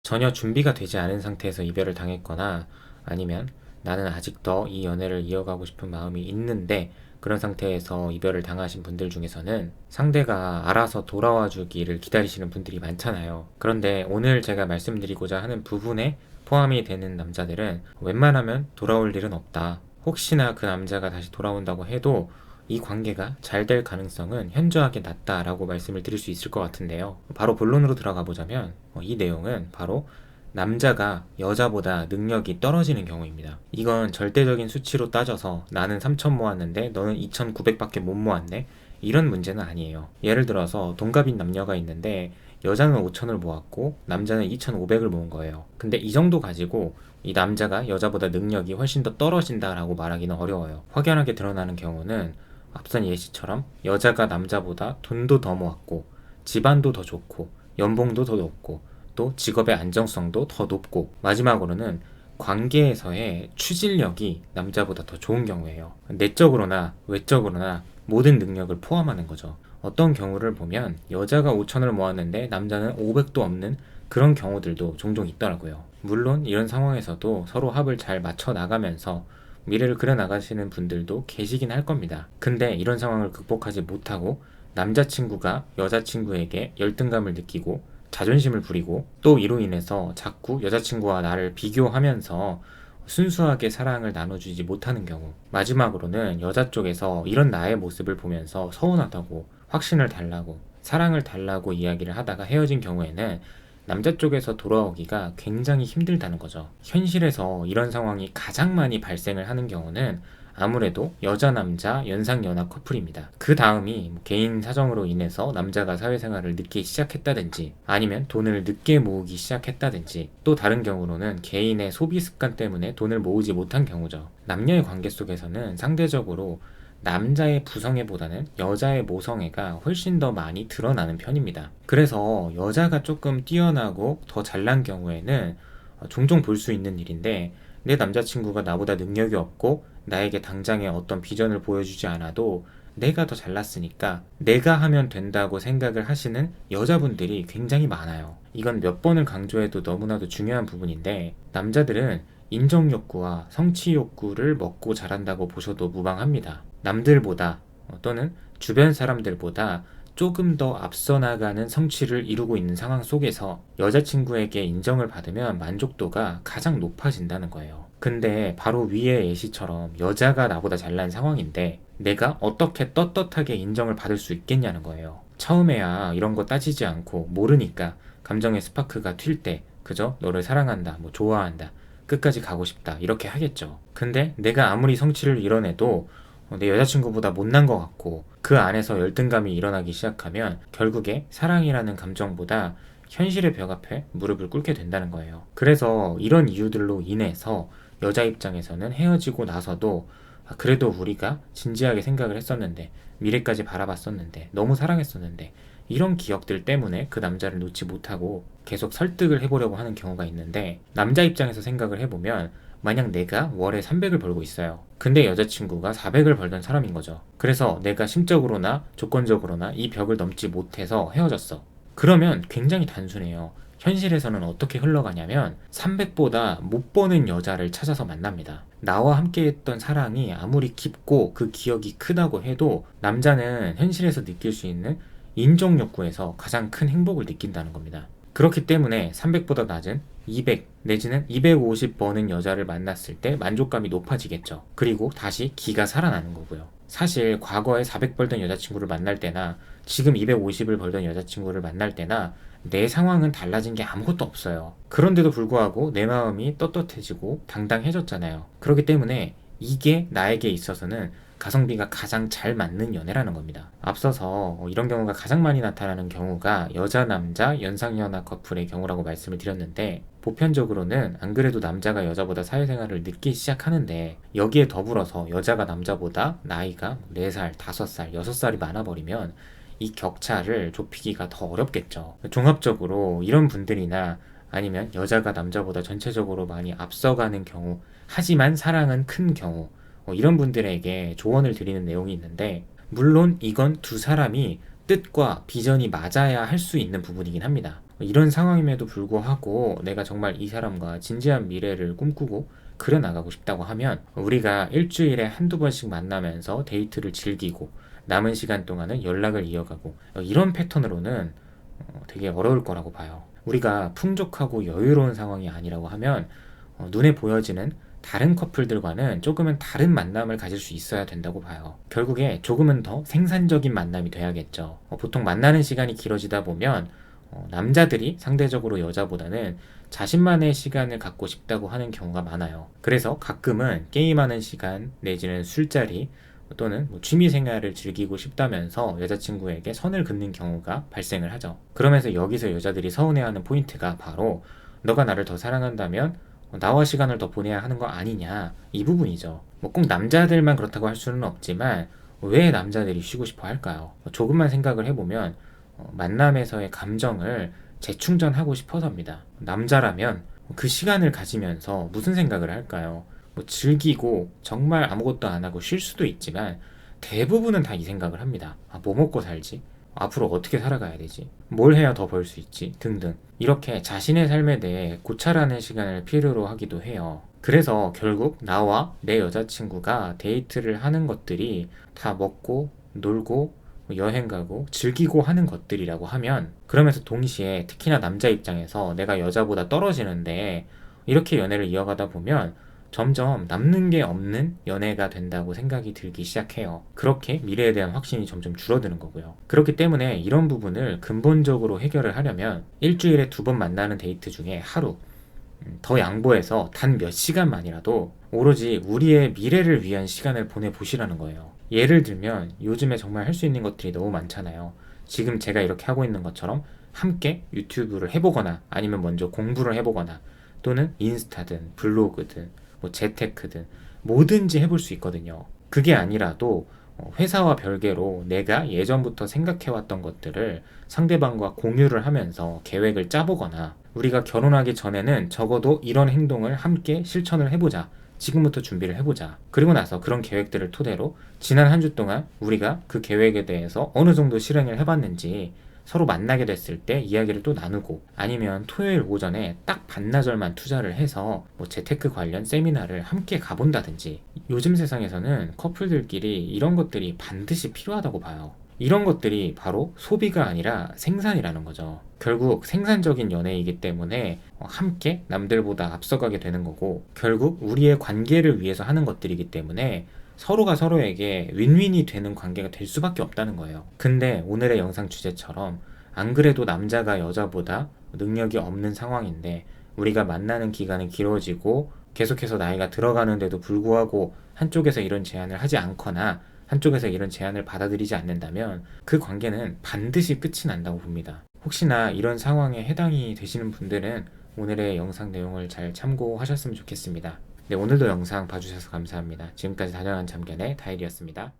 전혀 준비가 되지 않은 상태에서 이별을 당했거나 아니면 나는 아직 더 이 연애를 이어가고 싶은 마음이 있는데 그런 상태에서 이별을 당하신 분들 중에서는 상대가 알아서 돌아와 주기를 기다리시는 분들이 많잖아요. 그런데 오늘 제가 말씀드리고자 하는 부분에 포함이 되는 남자들은 웬만하면 돌아올 일은 없다. 혹시나 그 남자가 다시 돌아온다고 해도 이 관계가 잘 될 가능성은 현저하게 낮다라고 말씀을 드릴 수 있을 것 같은데요. 바로 본론으로 들어가 보자면 이 내용은 바로 남자가 여자보다 능력이 떨어지는 경우입니다. 이건 절대적인 수치로 따져서 나는 3,000 모았는데 너는 2,900밖에 못 모았네? 이런 문제는 아니에요. 예를 들어서 동갑인 남녀가 있는데 여자는 5,000을 모았고 남자는 2,500을 모은 거예요. 근데 이 정도 가지고 이 남자가 여자보다 능력이 훨씬 더 떨어진다라고 말하기는 어려워요. 확연하게 드러나는 경우는 앞선 예시처럼 여자가 남자보다 돈도 더 모았고 집안도 더 좋고 연봉도 더 높고 또 직업의 안정성도 더 높고 마지막으로는 관계에서의 추진력이 남자보다 더 좋은 경우예요. 내적으로나 외적으로나 모든 능력을 포함하는 거죠. 어떤 경우를 보면 여자가 5,000을 모았는데 남자는 500도 없는 그런 경우들도 종종 있더라고요. 물론 이런 상황에서도 서로 합을 잘 맞춰 나가면서 미래를 그려 나가시는 분들도 계시긴 할 겁니다. 근데 이런 상황을 극복하지 못하고 남자친구가 여자친구에게 열등감을 느끼고 자존심을 부리고 또 이로 인해서 자꾸 여자친구와 나를 비교하면서 순수하게 사랑을 나눠주지 못하는 경우, 마지막으로는 여자 쪽에서 이런 나의 모습을 보면서 서운하다고 확신을 달라고 사랑을 달라고 이야기를 하다가 헤어진 경우에는 남자 쪽에서 돌아오기가 굉장히 힘들다는 거죠. 현실에서 이런 상황이 가장 많이 발생을 하는 경우는 아무래도 여자 남자 연상연하 커플입니다. 그 다음이 개인 사정으로 인해서 남자가 사회생활을 늦게 시작했다든지 아니면 돈을 늦게 모으기 시작했다든지 또 다른 경우로는 개인의 소비 습관 때문에 돈을 모으지 못한 경우죠. 남녀의 관계 속에서는 상대적으로 남자의 부성애보다는 여자의 모성애가 훨씬 더 많이 드러나는 편입니다. 그래서 여자가 조금 뛰어나고 더 잘난 경우에는 종종 볼 수 있는 일인데 내 남자친구가 나보다 능력이 없고 나에게 당장의 어떤 비전을 보여주지 않아도 내가 더 잘났으니까 내가 하면 된다고 생각을 하시는 여자분들이 굉장히 많아요. 이건 몇 번을 강조해도 너무나도 중요한 부분인데 남자들은 인정 욕구와 성취 욕구를 먹고 자란다고 보셔도 무방합니다. 남들보다 또는 주변 사람들보다 조금 더 앞서 나가는 성취를 이루고 있는 상황 속에서 여자친구에게 인정을 받으면 만족도가 가장 높아진다는 거예요. 근데 바로 위의 예시처럼 여자가 나보다 잘난 상황인데 내가 어떻게 떳떳하게 인정을 받을 수 있겠냐는 거예요. 처음에야 이런 거 따지지 않고 모르니까 감정의 스파크가 튈 때 그저 너를 사랑한다, 뭐 좋아한다, 끝까지 가고 싶다 이렇게 하겠죠. 근데 내가 아무리 성취를 이뤄내도 내 여자친구보다 못난 것 같고 그 안에서 열등감이 일어나기 시작하면 결국에 사랑이라는 감정보다 현실의 벽 앞에 무릎을 꿇게 된다는 거예요. 그래서 이런 이유들로 인해서 여자 입장에서는 헤어지고 나서도 그래도 우리가 진지하게 생각을 했었는데 미래까지 바라봤었는데 너무 사랑했었는데 이런 기억들 때문에 그 남자를 놓지 못하고 계속 설득을 해보려고 하는 경우가 있는데 남자 입장에서 생각을 해보면 만약 내가 월에 300을 벌고 있어요. 근데 여자친구가 400을 벌던 사람인 거죠. 그래서 내가 심적으로나 조건적으로나 이 벽을 넘지 못해서 헤어졌어. 그러면 굉장히 단순해요. 현실에서는 어떻게 흘러가냐면 300보다 못 버는 여자를 찾아서 만납니다. 나와 함께 했던 사랑이 아무리 깊고 그 기억이 크다고 해도 남자는 현실에서 느낄 수 있는 인정 욕구에서 가장 큰 행복을 느낀다는 겁니다. 그렇기 때문에 300보다 낮은 200 내지는 250 버는 여자를 만났을 때 만족감이 높아지겠죠. 그리고 다시 기가 살아나는 거고요. 사실 과거에 400 벌던 여자친구를 만날 때나 지금 250을 벌던 여자친구를 만날 때나 내 상황은 달라진 게 아무것도 없어요. 그런데도 불구하고 내 마음이 떳떳해지고 당당해졌잖아요. 그렇기 때문에 이게 나에게 있어서는 가성비가 가장 잘 맞는 연애라는 겁니다. 앞서서 이런 경우가 가장 많이 나타나는 경우가 여자 남자 연상연하 커플의 경우라고 말씀을 드렸는데 보편적으로는 안 그래도 남자가 여자보다 사회생활을 늦게 시작하는데 여기에 더불어서 여자가 남자보다 나이가 4살, 5살, 6살이 많아버리면 이 격차를 좁히기가 더 어렵겠죠. 종합적으로 이런 분들이나 아니면 여자가 남자보다 전체적으로 많이 앞서가는 경우 하지만 사랑은 큰 경우 이런 분들에게 조언을 드리는 내용이 있는데 물론 이건 두 사람이 뜻과 비전이 맞아야 할 수 있는 부분이긴 합니다. 이런 상황임에도 불구하고 내가 정말 이 사람과 진지한 미래를 꿈꾸고 그려나가고 싶다고 하면 우리가 일주일에 한두 번씩 만나면서 데이트를 즐기고 남은 시간 동안은 연락을 이어가고 이런 패턴으로는 되게 어려울 거라고 봐요. 우리가 풍족하고 여유로운 상황이 아니라고 하면 눈에 보여지는 다른 커플들과는 조금은 다른 만남을 가질 수 있어야 된다고 봐요. 결국에 조금은 더 생산적인 만남이 돼야겠죠. 보통 만나는 시간이 길어지다 보면 남자들이 상대적으로 여자보다는 자신만의 시간을 갖고 싶다고 하는 경우가 많아요. 그래서 가끔은 게임하는 시간 내지는 술자리 또는 취미생활을 즐기고 싶다면서 여자친구에게 선을 긋는 경우가 발생을 하죠. 그러면서 여기서 여자들이 서운해하는 포인트가 바로 너가 나를 더 사랑한다면 나와 시간을 더 보내야 하는 거 아니냐, 이 부분이죠. 꼭 남자들만 그렇다고 할 수는 없지만 왜 남자들이 쉬고 싶어 할까요? 조금만 생각을 해보면 만남에서의 감정을 재충전하고 싶어서입니다. 남자라면 그 시간을 가지면서 무슨 생각을 할까요? 즐기고 정말 아무것도 안 하고 쉴 수도 있지만 대부분은 다 이 생각을 합니다. 뭐 먹고 살지? 앞으로 어떻게 살아가야 되지? 뭘 해야 더 벌 수 있지? 등등. 이렇게 자신의 삶에 대해 고찰하는 시간을 필요로 하기도 해요. 그래서 결국 나와 내 여자친구가 데이트를 하는 것들이 다 먹고 놀고 여행 가고 즐기고 하는 것들이라고 하면, 그러면서 동시에 특히나 남자 입장에서 내가 여자보다 떨어지는데 이렇게 연애를 이어가다 보면 점점 남는 게 없는 연애가 된다고 생각이 들기 시작해요. 그렇게 미래에 대한 확신이 점점 줄어드는 거고요. 그렇기 때문에 이런 부분을 근본적으로 해결을 하려면 일주일에 2번 만나는 데이트 중에 하루 더 양보해서 단 몇 시간만이라도 오로지 우리의 미래를 위한 시간을 보내보시라는 거예요. 예를 들면 요즘에 정말 할 수 있는 것들이 너무 많잖아요. 지금 제가 이렇게 하고 있는 것처럼 함께 유튜브를 해보거나 아니면 먼저 공부를 해보거나 또는 인스타든 블로그든 재테크든 뭐든지 해볼 수 있거든요. 그게 아니라도 회사와 별개로 내가 예전부터 생각해왔던 것들을 상대방과 공유를 하면서 계획을 짜보거나, 우리가 결혼하기 전에는 적어도 이런 행동을 함께 실천을 해보자, 지금부터 준비를 해보자. 그리고 나서 그런 계획들을 토대로 지난 한 주 동안 우리가 그 계획에 대해서 어느 정도 실행을 해봤는지 서로 만나게 됐을 때 이야기를 또 나누고, 아니면 토요일 오전에 딱 반나절만 투자를 해서 재테크 관련 세미나를 함께 가본다든지. 요즘 세상에서는 커플들끼리 이런 것들이 반드시 필요하다고 봐요. 이런 것들이 바로 소비가 아니라 생산이라는 거죠. 결국 생산적인 연애이기 때문에 함께 남들보다 앞서가게 되는 거고, 결국 우리의 관계를 위해서 하는 것들이기 때문에 서로가 서로에게 윈윈이 되는 관계가 될 수밖에 없다는 거예요. 근데 오늘의 영상 주제처럼 안 그래도 남자가 여자보다 능력이 없는 상황인데 우리가 만나는 기간이 길어지고 계속해서 나이가 들어가는데도 불구하고 한쪽에서 이런 제안을 하지 않거나 한쪽에서 이런 제안을 받아들이지 않는다면 그 관계는 반드시 끝이 난다고 봅니다. 혹시나 이런 상황에 해당이 되시는 분들은 오늘의 영상 내용을 잘 참고하셨으면 좋겠습니다. 네, 오늘도 영상 봐주셔서 감사합니다. 지금까지 다정한 참견의 다일이었습니다.